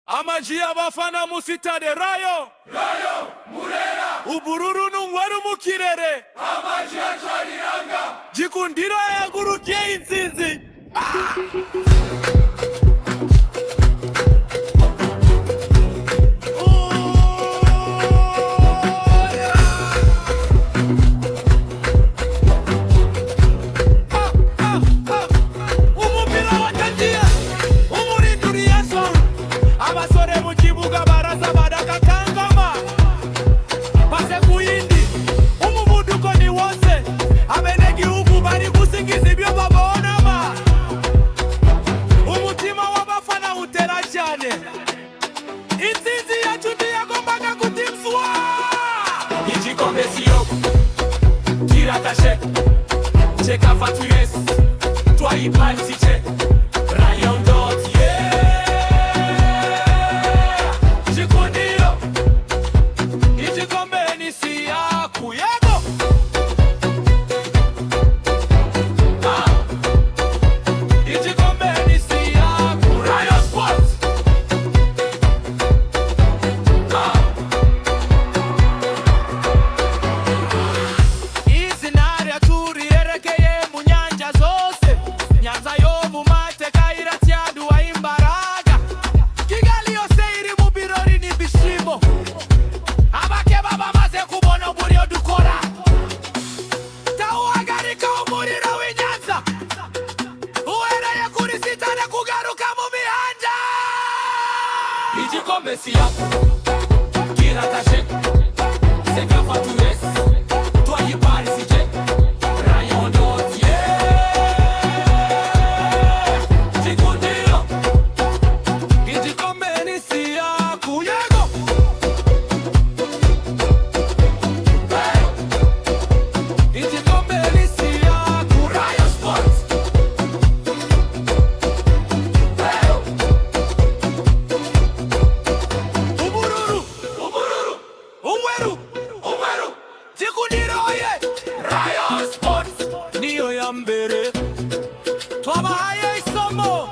Amaji y'abafana mu sitade Rayo Murera ubururu n'umweru mu kirere amaji acariranga Gikundiro yagurukiye intsinzi abasore mu kibuga baraza badakakangama pase ku yindi umuvuduko ni wose abenegihugu bari gusingiza ibyo babonama umutima w'abafana utera cyane intsinzi yacu ntiyagombaga gutimswa igikombe siyo kiratashe Cecafa tuyes twayiparitse Rayon igikombe siyaku kiratashe Cecafa tuyes twayiparitse Rayon Gikundiro igikombe ni siyaku yego igikombe ni siyaku Rayon Sports Rayon Sports niyo ya mbere twabahaye isomo